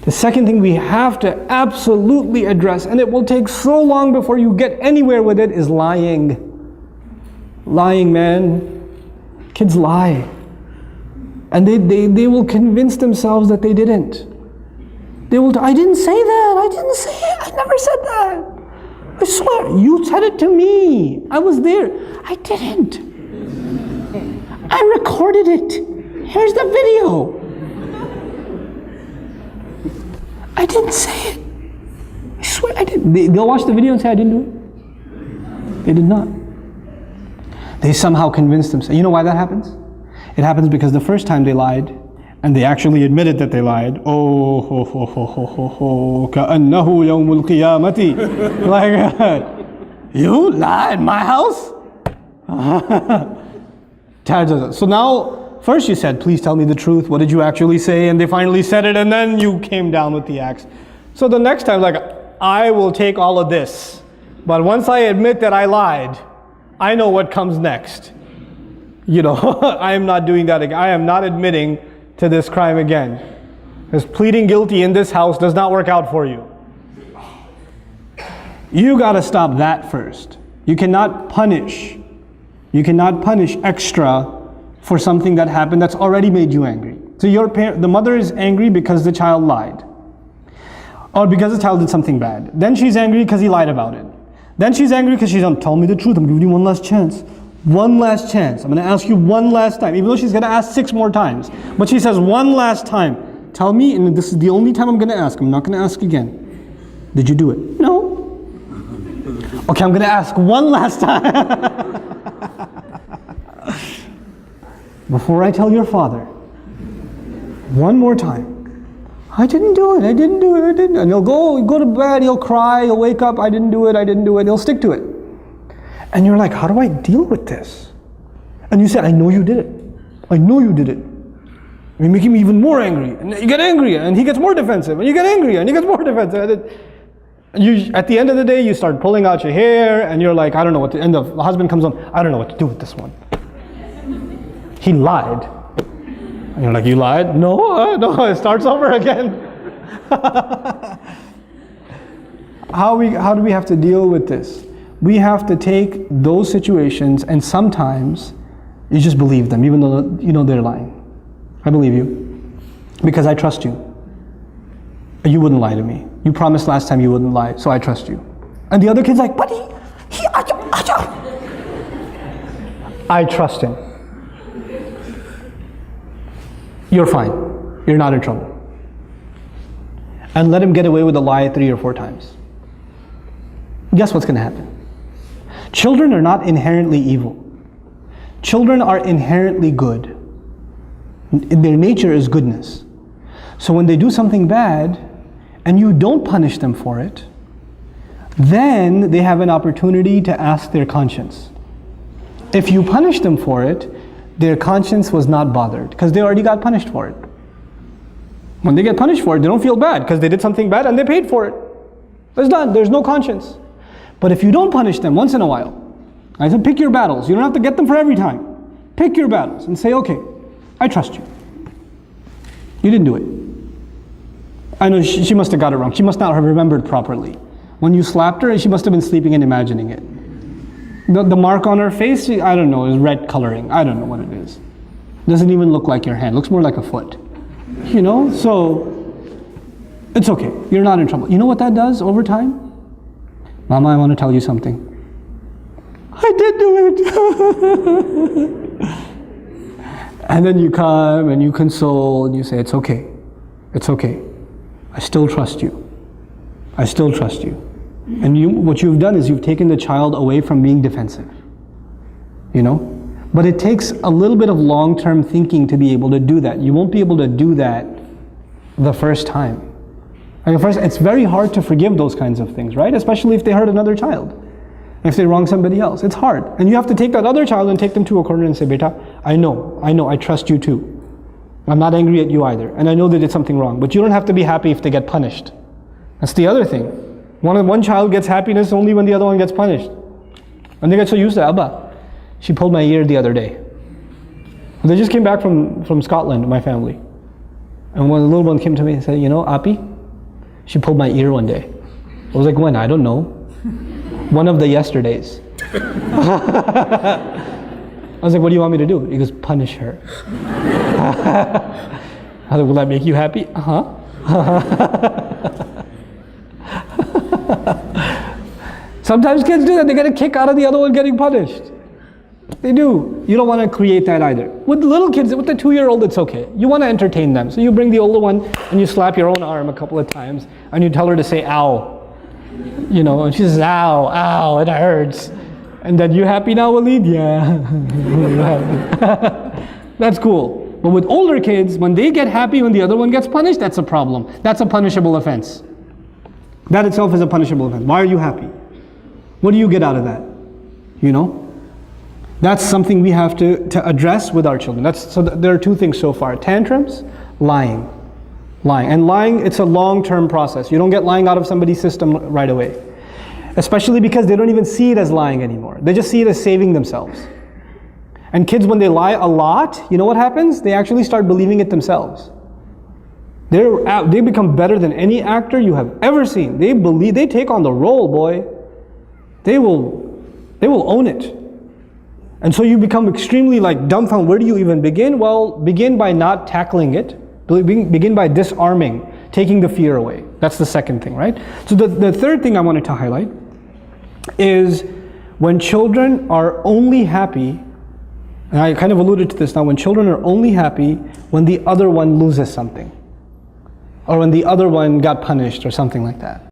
The second thing we have to absolutely address, and it will take so long before you get anywhere with it, is lying. Lying, man. Kids lie. And they will convince themselves that they didn't. They will, I didn't say that, I didn't say it, I never said that. I swear, you said it to me. I was there. I didn't. I recorded it. Here's the video. I didn't say it. I swear I didn't. They'll watch the video and say I didn't do it. They did not. They somehow convinced themselves. You know why that happens? It happens because the first time they lied, and they actually admitted that they lied. Oh, ho, ho, ho, ho, ho, ho, ka'annahu yawmul qiyamati. Like, you lied in my house? So now, first you said, please tell me the truth. What did you actually say? And they finally said it, and then you came down with the axe. So the next time, like, I will take all of this. But once I admit that I lied, I know what comes next. You know, I am not doing that again. I am not admitting to this crime again. Because pleading guilty in this house does not work out for you. You got to stop that first. You cannot punish. You cannot punish extra for something that happened that's already made you angry. So the mother is angry because the child lied. Or because the child did something bad. Then she's angry because he lied about it. Then she's angry because she's tell me the truth. I'm giving you one last chance. One last chance. I'm going to ask you one last time. Even though she's going to ask 6 more times. But she says one last time. Tell me, and this is the only time I'm going to ask. I'm not going to ask again. Did you do it? No. Okay, I'm going to ask one last time. Before I tell your father. One more time. I didn't do it. I didn't do it. I didn't. And he'll go to bed. He'll cry. He'll wake up. I didn't do it. I didn't do it. He'll stick to it. And you're like, how do I deal with this? And you say, I know you did it. I know you did it. You're making me even more angry. And you get angry, and he gets more defensive. And you get angry, and he gets more defensive. And you, at the end of the day, you start pulling out your hair, and you're like, I don't know what to, and the husband comes on, I don't know what to do with this one. He lied. And you're like, you lied? No, no, it starts over again. How do we have to deal with this? We have to take those situations, and sometimes you just believe them, even though you know they're lying. I believe you because I trust you. You wouldn't lie to me. You promised last time you wouldn't lie, so I trust you. And the other kid's like, but I trust him. You're fine. You're not in trouble. And let him get away with a lie 3 or 4 times. Guess what's going to happen? Children are not inherently evil. Children are inherently good. Their nature is goodness. So when they do something bad and you don't punish them for it, then they have an opportunity to ask their conscience. If you punish them for it, their conscience was not bothered because they already got punished for it. When they get punished for it, they don't feel bad because they did something bad and they paid for it. It's done. There's no conscience. But if you don't punish them once in a while, I said pick your battles. You don't have to get them for every time. Pick your battles and say, okay, I trust you. You didn't do it. I know she must have got it wrong. She must not have remembered properly. When you slapped her, she must have been sleeping and imagining it. The mark on her face, I don't know, is red coloring. I don't know what it is. Doesn't even look like your hand. Looks more like a foot. You know, so it's okay. You're not in trouble. You know what that does over time? Mama, I want to tell you something. I did do it. And then you come and you console and you say, it's okay. It's okay. I still trust you. I still trust you. And what you've done is you've taken the child away from being defensive. You know? But it takes a little bit of long-term thinking to be able to do that. You won't be able to do that the first time. Like first, it's very hard to forgive those kinds of things, right? Especially if they hurt another child. If they wrong somebody else. It's hard. And you have to take that other child and take them to a corner and say, Beta, I know, I trust you too. I'm not angry at you either. And I know they did something wrong. But you don't have to be happy if they get punished. That's the other thing. One child gets happiness only when the other one gets punished. And they get so used to Abba. She pulled my ear the other day. They just came back from Scotland, my family. And when the little one came to me and said, you know, Api, She pulled my ear one day. I was like, when? I don't know. One of the yesterdays. I was like, what do you want me to do? He goes, punish her. I was like, will that make you happy? Uh-huh. Sometimes kids do that. They get a kick out of the other one getting punished. They do. You don't want to create that either. With the little kids, with the 2-year-old, it's okay. You want to entertain them. So you bring the older one and you slap your own arm a couple of times and you tell her to say, ow. You know, and she says, ow, ow, it hurts. And then, you happy now, Walid? Yeah. That's cool. But with older kids, when they get happy when the other one gets punished, that's a problem. That's a punishable offense. That itself is a punishable offense. Why are you happy? What do you get out of that? You know? That's something we have to address with our children. So there are 2 things so far. Tantrums, lying. And lying, it's a long-term process. You don't get lying out of somebody's system right away. Especially because they don't even see it as lying anymore. They just see it as saving themselves. And kids, when they lie a lot, you know what happens? They actually start believing it themselves. They become better than any actor you have ever seen. They take on the role, boy. They will own it. And so you become extremely dumbfounded. Where do you even begin? Well, begin by not tackling it. Begin by disarming, taking the fear away. That's the second thing, right? So the third thing I wanted to highlight is when children are only happy, and I kind of alluded to this now, when children are only happy when the other one loses something, or when the other one got punished or something like that.